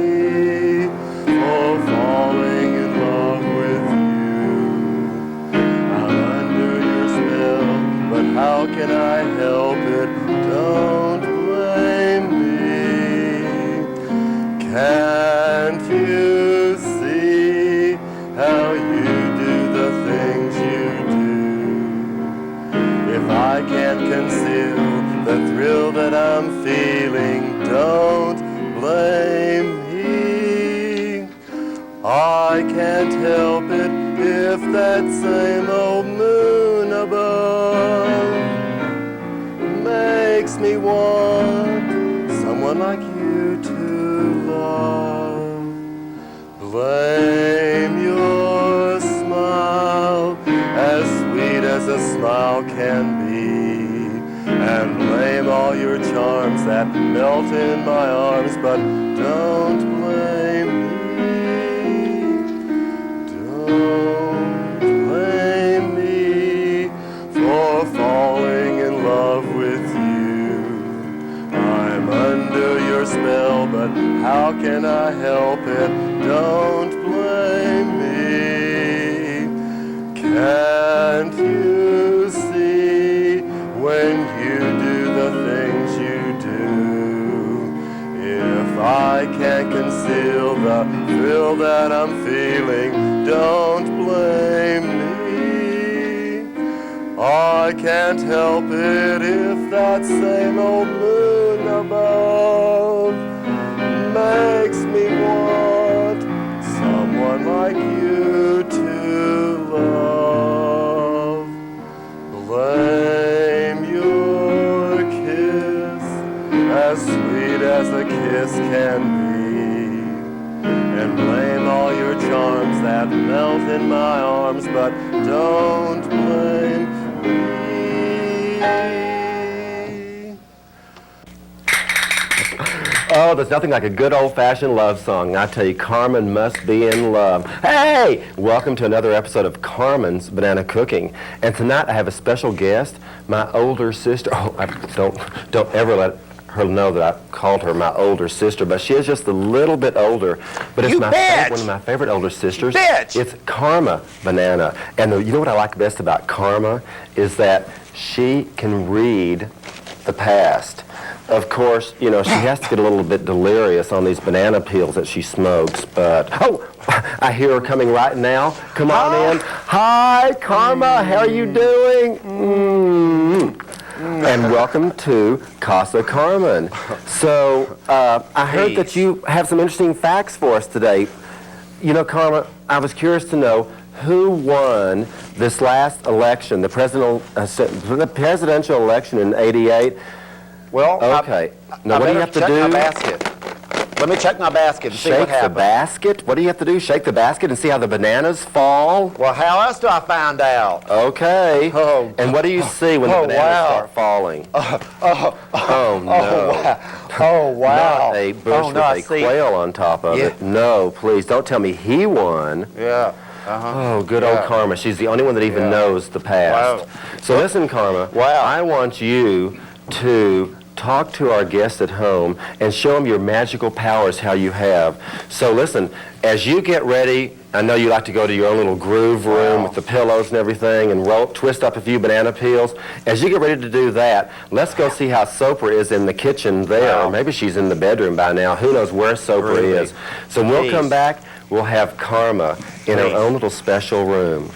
me for falling in love with you. I'm under your spell, but how can I help it? Don't blame me. Can't you see how you do the things you do? If I can't conceal the thrill that I'm feeling, don't blame me. I can't help it if that same old moon above makes me want someone like you to love. Blame your smile, as sweet as a smile can be, and blame all your charms that melt in my arms, but don't blame me. Don't blame me for falling in love with you. I'm under your spell, but how can I help it? Don't blame me. Can't you see when you do the things you do? If I can't conceal the thrill that I'm feeling, don't blame me. I can't help it if that same old moon above makes me want someone like you to love. Blame your kiss, as sweet as a kiss can be, and blame all your charms that melt in my arms, but don't blame me. Oh, there's nothing like a good old-fashioned love song. I tell you, Carmen must be in love. Hey! Welcome to another episode of Carmen's Banana Cooking. And tonight I have a special guest, my older sister. Oh, don't ever let her know that I called her my older sister, but she is just a little bit older. But it's one of my favorite older sisters. It's Carmen Banana. And you know what I like best about Carmen is that she can read the past. Of course, you know, she has to get a little bit delirious on these banana peels that she smokes, but... Oh, I hear her coming right now. Come on in. Hi, Carmen. How are you doing? And welcome to Casa Carmen. So, I heard that you have some interesting facts for us today. You know, Carmen, I was curious to know who won this last election, the presidential election in '88. Well, okay. Now, what do you have to do? My basket. Let me check my basket and see what happens. Shake the basket? What do you have to do? Shake the basket and see how the bananas fall? Well, how else do I find out? Okay. Oh. And what do you see when the bananas start falling? Oh, no. Oh, wow. Not a bush with a quail on top of it. No, please, don't tell me he won. Yeah. Oh, good old Carmen. She's the only one that even knows the past. Wow. So listen, Carmen. Wow. I want you to talk to our guests at home and show them your magical powers, how you have. So listen, as you get ready, I know you like to go to your own little groove room with the pillows and everything and twist up a few banana peels. As you get ready to do that, let's go see how Soper is in the kitchen there. Or maybe she's in the bedroom by now. Who knows where Soper is. So when we'll come back, we'll have Carmen in her own little special room.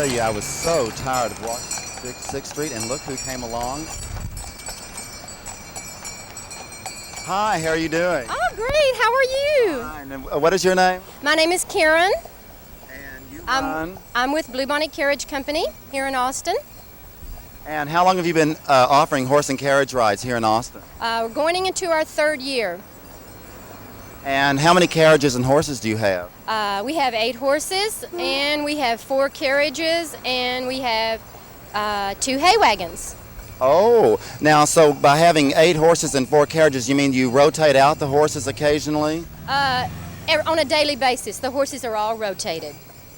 tell you, I was so tired of walking 6th Street, and look who came along. Hi, how are you doing? Oh, great. How are you? Fine. And what is your name? My name is Karen. And you run? I'm with Bluebonnet Carriage Company here in Austin. And how long have you been offering horse and carriage rides here in Austin? We're going into our 3rd year. And how many carriages and horses do you have? We have 8 horses, and we have 4 carriages, and we have 2 hay wagons. Oh, now so by having 8 horses and 4 carriages, you mean you rotate out the horses occasionally? On a daily basis, the horses are all rotated.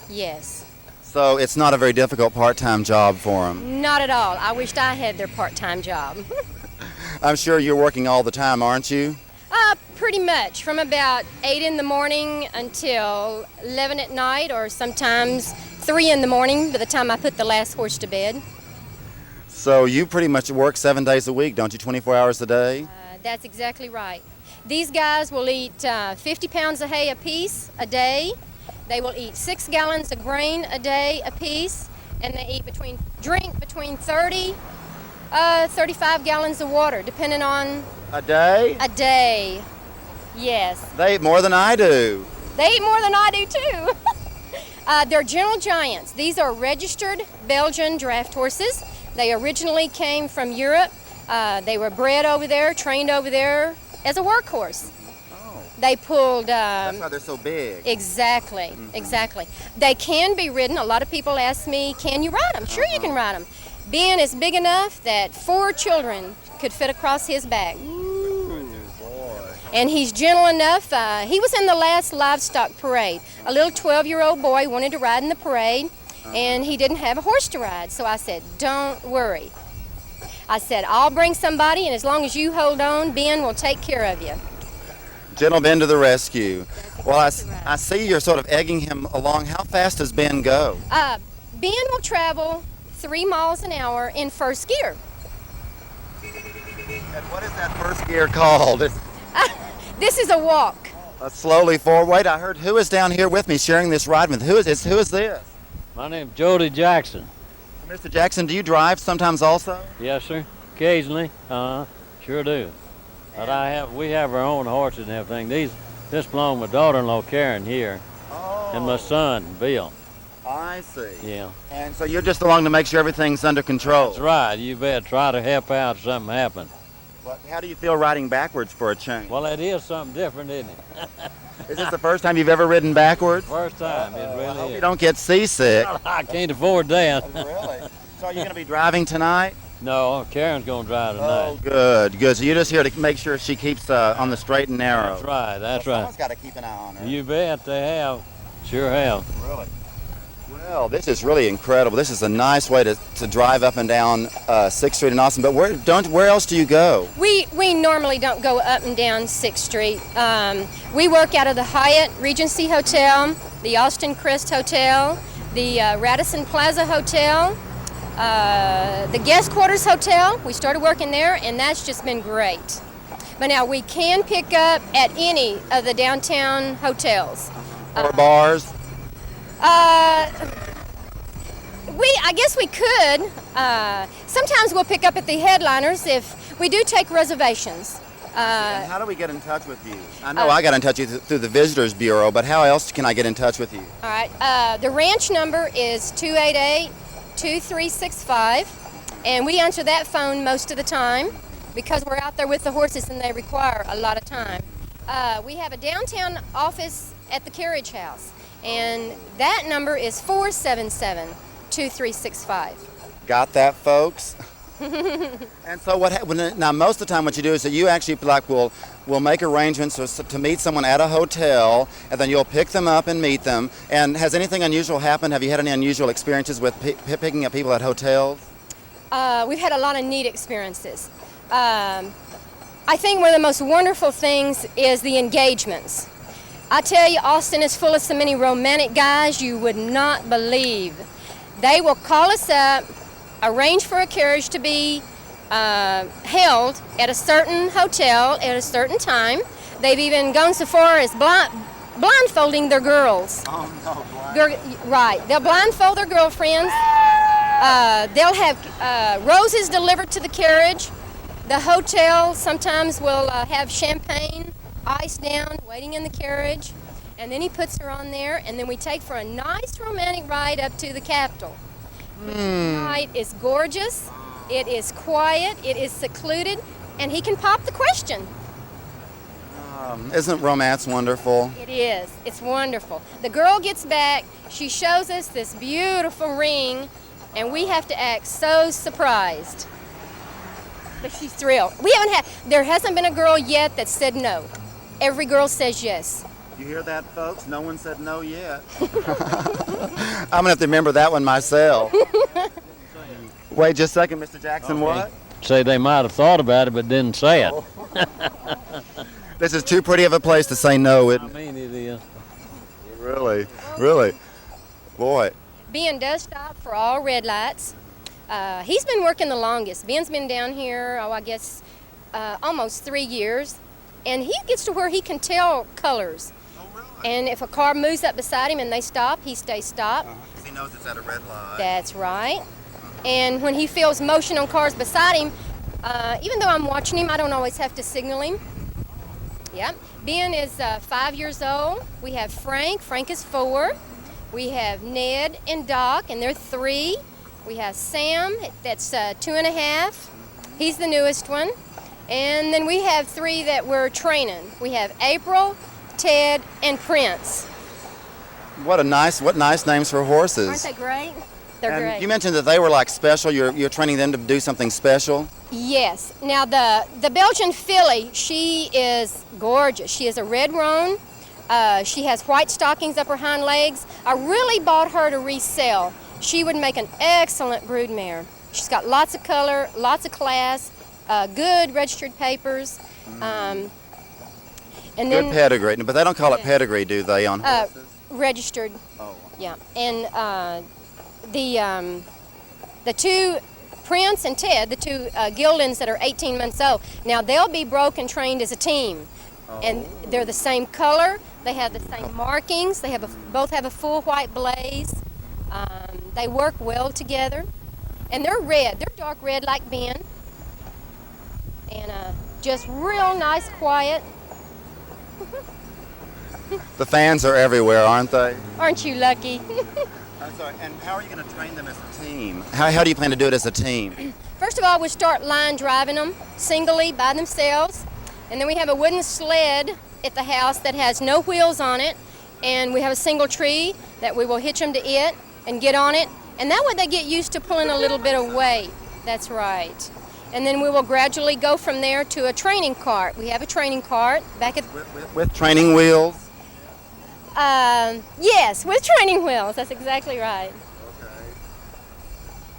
Yes. So it's not a very difficult part-time job for them? Not at all. I wished I had their part-time job. I'm sure you're working all the time, aren't you? Pretty much, from about 8 in the morning until 11 at night, or sometimes 3 in the morning by the time I put the last horse to bed. So you pretty much work 7 days a week, don't you, 24 hours a day? That's exactly right. These guys will eat 50 pounds of hay apiece a day. They will eat 6 gallons of grain a day apiece, and they drink between 30, 35 gallons of water, depending on A day? a day. Yes. They eat more than I do. They eat more than I do too. They're gentle giants. These are registered Belgian draft horses. They originally came from Europe. They were bred over there, trained over there as a workhorse. Oh. They pulled. That's why they're so big. Exactly, exactly. They can be ridden. A lot of people ask me, can you ride them? Sure, you can ride them. Ben is big enough that 4 children could fit across his back. And he's gentle enough. He was in the last livestock parade. A little 12-year-old boy wanted to ride in the parade, and he didn't have a horse to ride. So I said, don't worry. I said, I'll bring somebody, and as long as you hold on, Ben will take care of you. Gentle Ben to the rescue. Well, I see you're sort of egging him along. How fast does Ben go? Ben will travel 3 miles an hour in first gear. And what is that first gear called? This is a walk. Slowly forward. Wait, I heard who is down here with me sharing this ride with? Who is this? Who is this? My name's Jody Jackson. Mr. Jackson, do you drive sometimes also? Yes, sir. Occasionally. Sure do. But we have our own horses and everything. This belong to my daughter-in-law Karen here, and my son Bill. I see. Yeah. And so you're just along to make sure everything's under control. That's right. You better try to help out if something happens. Well, how do you feel riding backwards for a change? Well, it is something different, isn't it? Is this the first time you've ever ridden backwards? First time. It I really hope is. you don't get seasick. I can't afford that. Really? So are you going to be driving tonight? No, Karen's going to drive Oh, tonight. good. So you're just here to make sure she keeps on the straight and narrow. That's right. That's Well, right. someone's got to keep an eye on her. You bet they have. Sure have. Really? Well, this is really incredible. This is a nice way to drive up and down 6th Street in Austin. But where else do you go? We normally don't go up and down 6th Street. We work out of the Hyatt Regency Hotel, the Austin Crest Hotel, the Radisson Plaza Hotel, the Guest Quarters Hotel. We started working there, and that's just been great. But now we can pick up at any of the downtown hotels. Or bars? I guess we could. Sometimes we'll pick up at the headliners if we do take reservations. And how do we get in touch with you? I know I got in touch with you through the Visitors Bureau, but how else can I get in touch with you? All right. The ranch number is 288-2365, and we answer that phone most of the time because we're out there with the horses and they require a lot of time. We have a downtown office at the Carriage House, and that number is 477-2365. Got that, folks? And so now most of the time what you do is that you actually will make arrangements to meet someone at a hotel, and then you'll pick them up and meet them. And has anything unusual happened? Have you had any unusual experiences with picking up people at hotels? We've had a lot of neat experiences. I think one of the most wonderful things is the engagements. I tell you, Austin is full of so many romantic guys you would not believe. They will call us up, arrange for a carriage to be held at a certain hotel at a certain time. They've even gone so far as blindfolding their girls. Oh, no, blind. Right. They'll blindfold their girlfriends. They'll have roses delivered to the carriage. The hotel sometimes will have champagne iced down, waiting in the carriage. And then he puts her on there, and then we take for a nice romantic ride up to the Capitol. Which night is gorgeous. It is quiet. It is secluded. And he can pop the question. Isn't romance wonderful? It is. It's wonderful. The girl gets back. She shows us this beautiful ring, and we have to act so surprised. But she's thrilled. There hasn't been a girl yet that said no. Every girl says yes. You hear that, folks? No one said no yet. I'm going to have to remember that one myself. Wait just a second, Mr. Jackson, Okay. what? Say they might have thought about it but didn't say it. This is too pretty of a place to say no, I isn't it? mean, it is. Really? Really? Boy. Ben does stop for all red lights. He's been working the longest. Ben's been down here, I guess, almost 3 years. And he gets to where he can tell colors. Oh, really? And if a car moves up beside him and they stop, he stays stopped. Because he knows it's at a red light. That's right. And when he feels motion on cars beside him, even though I'm watching him, I don't always have to signal him. Yep. Ben is 5 years old. We have Frank. Frank is 4. We have Ned and Doc, and they're 3. We have Sam, that's 2.5. He's the newest one. And then we have 3 that we're training. We have April, Ted, and Prince. What nice names for horses. Aren't they great? They're And great. you mentioned that they were like special. You're training them to do something special. Yes. Now the Belgian filly, she is gorgeous. She is a red roan. She has white stockings up her hind legs. I really bought her to resell. She would make an excellent broodmare. She's got lots of color, lots of class, good registered papers, and Good then pedigree. But they don't call it Yeah. pedigree, do they, on horses? registered. Oh. Yeah. And the 2 Prince and Ted, the 2 Gildens that are 18 months old, now they'll be broke and trained as a team. And they're the same color, they have the same markings, they have both have a full white blaze. They work well together. And they're red, they're dark red like Ben. And just real nice, quiet. The fans are everywhere, aren't they? Aren't you lucky? I'm sorry. And how are you going to train them as a team? How do you plan to do it as a team? First of all, we start line driving them singly by themselves. And then we have a wooden sled at the house that has no wheels on it. And we have a single tree that we will hitch them to it and get on it. And that way they get used to pulling a little bit of weight. That's right. And then we will gradually go from there to a training cart. We have a training cart back at... With training wheels? Yes, with training wheels. That's exactly right. Okay.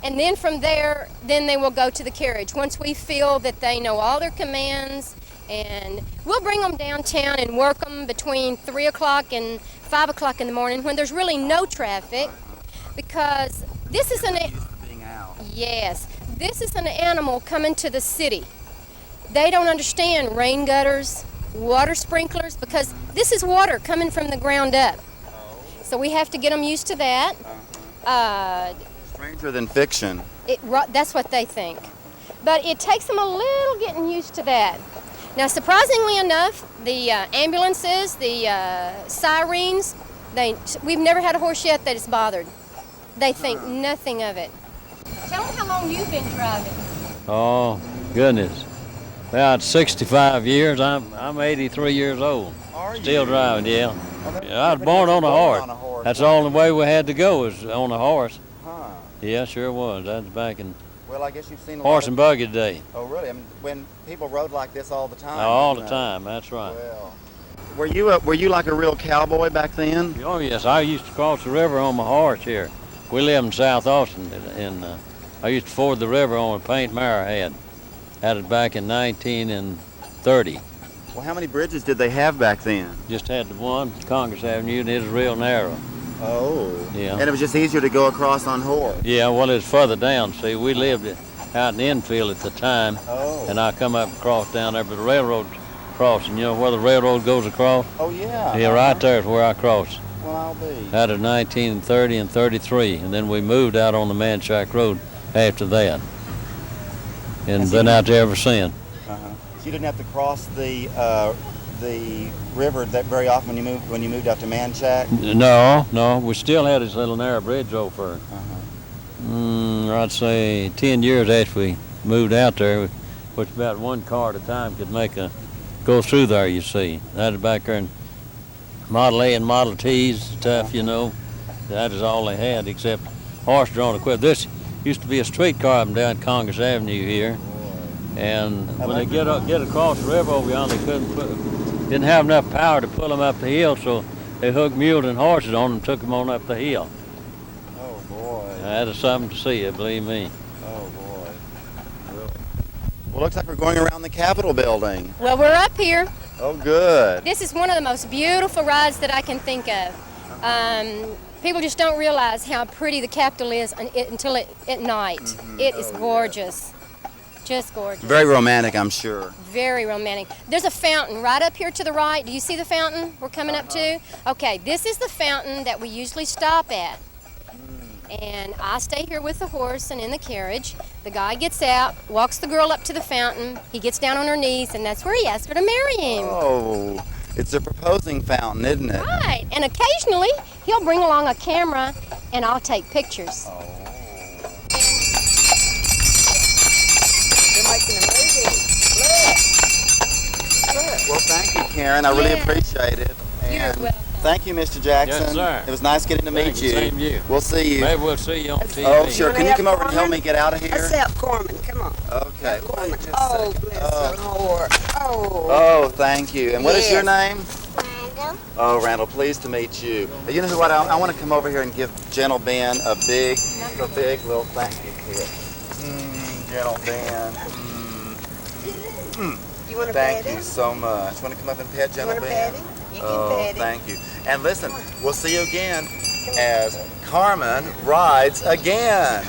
And then from there, then they will go to the carriage. Once we feel that they know all their commands, and we'll bring them downtown and work them between 3 o'clock and 5 o'clock in the morning when there's really no traffic, because this is an... Used to being out. Yes, this is an animal coming to the city. They don't understand rain gutters, water sprinklers, because this is water coming from the ground up. So we have to get them used to that. Stranger than fiction. That's what they think. But it takes them a little getting used to that. Now, surprisingly enough, the ambulances, the sirens, we've never had a horse yet that is bothered. They think nothing of it. Tell them how long you've been driving. Oh, goodness. About 65 years. I'm 83 years old. Are Still you? driving, yeah. Oh, Yeah, I was born on a horse. That's the only way we had to go was on a horse. Huh. Yeah, sure was. That was back in Well, I guess you've seen a horse lot and of... buggy day. Oh, really? I mean, when people rode like this all the time. All the wasn't it? time, that's right. Well, were you like a real cowboy back then? Oh, yes, I used to cross the river on my horse here. We live in South Austin, and I used to ford the river on a paint mare had. Had it back in 1930. Well, how many bridges did they have back then? Just had the one, Congress Avenue, and it was real narrow. Oh. Yeah. And it was just easier to go across on horse. Yeah, well, it's further down. See, we lived out in the infield at the time, Oh. and I come up and cross down there, but the railroad crossing. You know where the railroad goes across? Oh, yeah. Yeah, right there is where I crossed. Well, I'll be. Out of 1930 and 33, and then we moved out on the Manchac Road after that, and been out there ever since. So you didn't have to cross the river that very often when you moved out to Manchac? No, we still had this little narrow bridge over. I'd say 10 years after we moved out there, which about one car at a time could go through there. You see, that is back there in Model A and Model T's stuff. You know, that is all they had except horse-drawn equipment. This used to be a streetcar up and down Congress Avenue here, and when they get across the river over yonder, they didn't have enough power to pull them up the hill, so they hooked mules and horses on them and took them on up the hill. Oh, boy. That is something to see, believe me. Oh, boy. Really? Well, looks like we're going around the Capitol building. Well, we're up here. Oh, good. This is one of the most beautiful rides that I can think of. People just don't realize how pretty the Capitol is until at night. It is gorgeous. Just gorgeous. Very romantic, I'm sure. Very romantic. There's a fountain right up here to the right. Do you see the fountain we're coming up to? Okay, this is the fountain that we usually stop at. And I stay here with the horse and in the carriage. The guy gets out, walks the girl up to the fountain. He gets down on her knees, and that's where he asks her to marry him. Oh, it's a proposing fountain, isn't it? Right, and occasionally he'll bring along a camera, and I'll take pictures. Well, thank you, Karen. I really appreciate it. You're And welcome. thank you, Mr. Jackson. Yes, sir. It was nice getting to meet Thank you. Same you. We'll see you. Maybe we'll see you on TV. Oh, sure. Can you help come over and help Carmen? me get out of here? Let's help Carmen. Come on. Okay. Carmen. Wait just a Oh, second. bless her heart. Oh. Oh, thank you. And what is your Yes. name? Randall. Oh, Randall, pleased to meet you. You know what? I want to come over here and give Gentle Ben a big little thank you kid. Gentle Ben. You want to Thank pet you him? so much. Want to come up and pet You Gentle want to Ben? pet him? You can Oh, pet him. thank you. And listen, we'll see you again as Carmen rides again.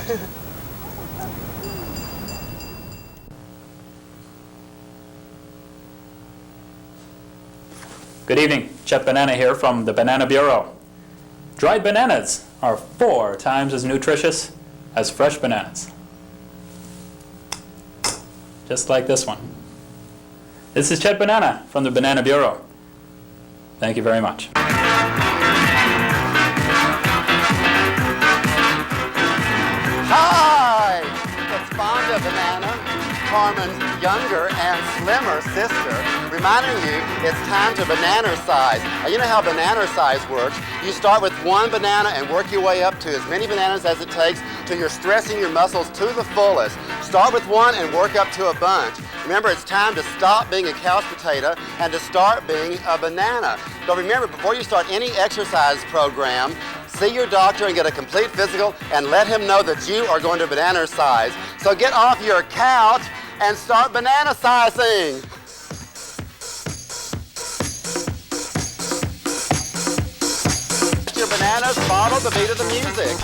Good evening, Chet Banana here from the Banana Bureau. Dried bananas are 4 times as nutritious as fresh bananas. Just like this one. This is Chet Banana from the Banana Bureau. Thank you very much. Hi! It's Fonda Banana, Carmen's younger and slimmer sister, reminding you it's time to banana size. Now, you know how banana size works. You start with one banana and work your way up to as many bananas as it takes till you're stressing your muscles to the fullest. Start with one and work up to a bunch. Remember, it's time to stop being a couch potato and to start being a banana. But remember, before you start any exercise program, see your doctor and get a complete physical and let him know that you are going to banana size. So get off your couch and start banana sizing. Your bananas, follow the beat of the music.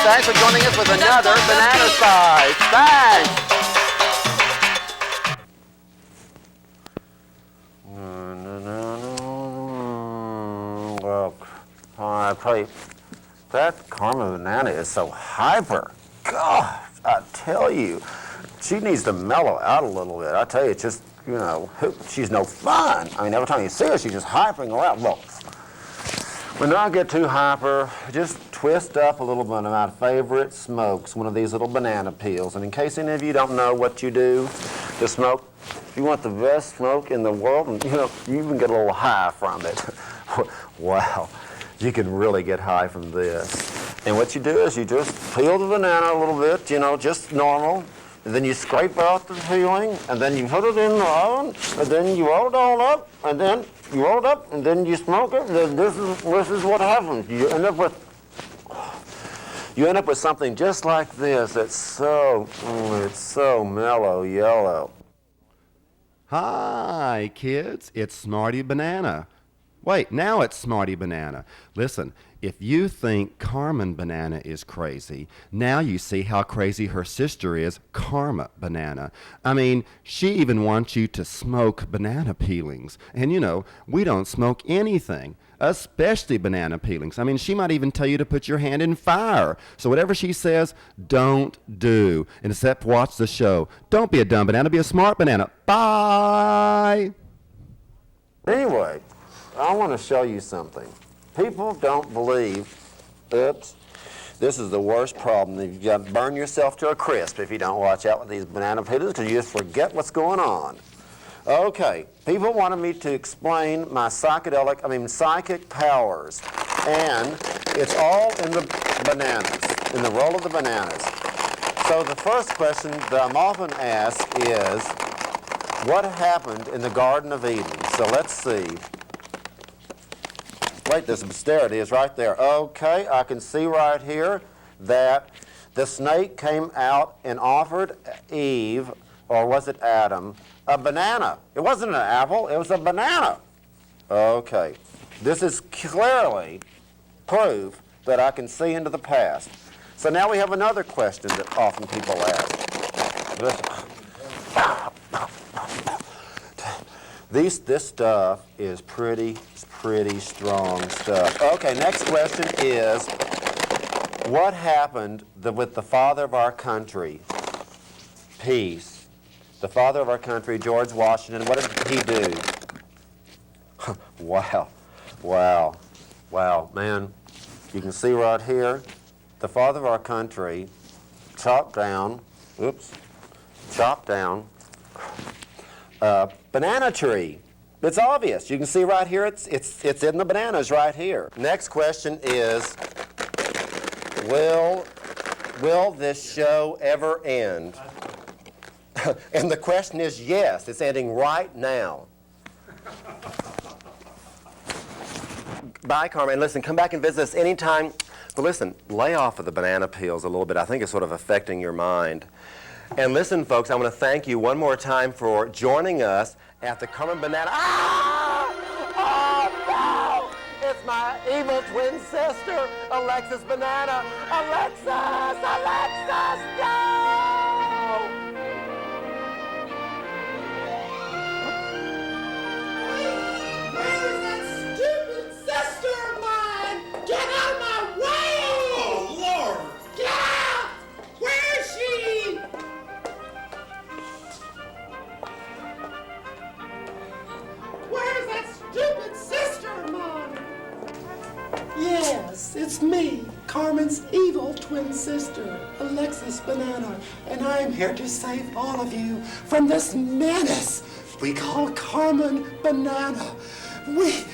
Thanks for joining us with another Banana Size. Thanks. Well, I tell you, that Carmen Banana is so hyper. God, I tell you, she needs to mellow out a little bit. I tell you, it's just, you know, she's no fun. I mean, every time you see her, she's just hypering around. Well, when I get too hyper, just twist up a little bit of my favorite smokes, one of these little banana peels. And in case any of you don't know what you do to smoke, if you want the best smoke in the world, and you know, you can get a little high from it. Wow, you can really get high from this. And what you do is you just peel the banana a little bit, you know, just normal. And then you scrape out the peeling, and then you put it in the oven, and then you roll it all up, and then you roll it up, and then you smoke it, and then this is what happens. You end up with something just like this. It's so mellow yellow. Hi, kids. It's Smarty Banana. Wait, now it's Smarty Banana. Listen, if you think Carmen Banana is crazy, now you see how crazy her sister is, Karma Banana. I mean, she even wants you to smoke banana peelings. And you know, we don't smoke anything, especially banana peelings. I mean, she might even tell you to put your hand in fire. So whatever she says, don't do. Except watch the show. Don't be a dumb banana, be a smart banana. Bye! Anyway, I want to show you something. People don't believe, oops, this is the worst problem. You've got to burn yourself to a crisp if you don't watch out with these banana peelings, because you just forget what's going on. Okay, people wanted me to explain my psychic powers, and it's all in the bananas, in the roll of the bananas. So the first question that I'm often asked is, what happened in the Garden of Eden? So let's see. Wait, there it is right there. Okay, I can see right here that the snake came out and offered Eve, or was it Adam, a banana. It wasn't an apple, it was a banana. Okay, this is clearly proof that I can see into the past. So now we have another question that often people ask. This stuff is pretty strong stuff. Okay, next question is, what happened with the father of our country? Peace. The father of our country, George Washington, what did he do? Wow, man. You can see right here, the father of our country chopped down banana tree. It's obvious. You can see right here, it's in the bananas right here. Next question is, will this show ever end? And the question is yes, it's ending right now. Bye, Carmen. Listen, come back and visit us anytime. But listen, lay off of the banana peels a little bit. I think it's sort of affecting your mind. And listen, folks, I want to thank you one more time for joining us at the Carmen Banana. Ah! Oh, no! It's my evil twin sister, Alexis Banana. Alexis! No! Where's that stupid sister of mine? Get out of my way! Oh, Lord! Get out! Where is she? Where's that stupid sister of mine? Yes, it's me, Carmen's evil twin sister, Alexis Banana, and I'm here to save all of you from this menace we call Carmen Banana. We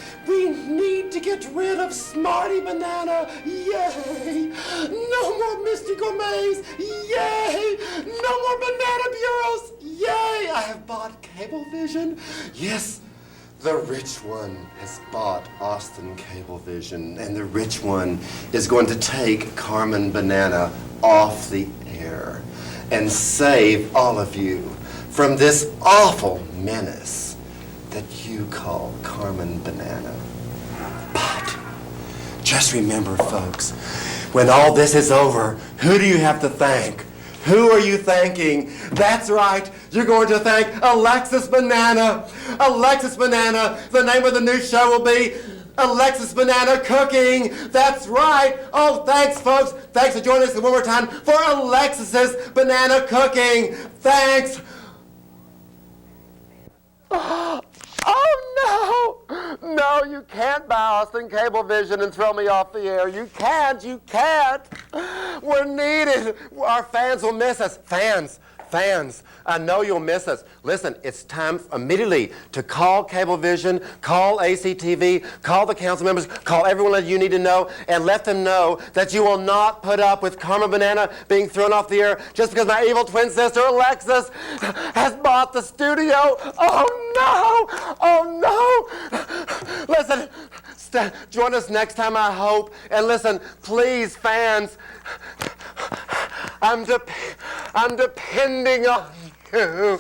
need to get rid of Smarty Banana. Yay! No more Mr. Gourmets. Yay! No more banana bureaus. Yay! I have bought Cablevision. Yes, the rich one has bought Austin Cablevision, and the rich one is going to take Carmen Banana off the air and save all of you from this awful menace that you call Carmen Banana. But just remember, folks, when all this is over, who do you have to thank? Who are you thanking? That's right, you're going to thank Alexis Banana. Alexis Banana, the name of the new show will be Alexis Banana Cooking. That's right. Oh, thanks, folks. Thanks for joining us one more time for Alexis's Banana Cooking. Thanks. Oh, no. No, No, you can't buy Austin Cablevision and throw me off the air. You can't. We're needed. Our fans will miss us. Fans, I know you'll miss us. Listen, it's time immediately to call Cablevision, call ACTV, call the council members, call everyone that you need to know, and let them know that you will not put up with Carmen Banana being thrown off the air just because my evil twin sister, Alexis, has bought the studio. Oh no! Listen, join us next time, I hope. And listen, please, fans, I'm depending on you.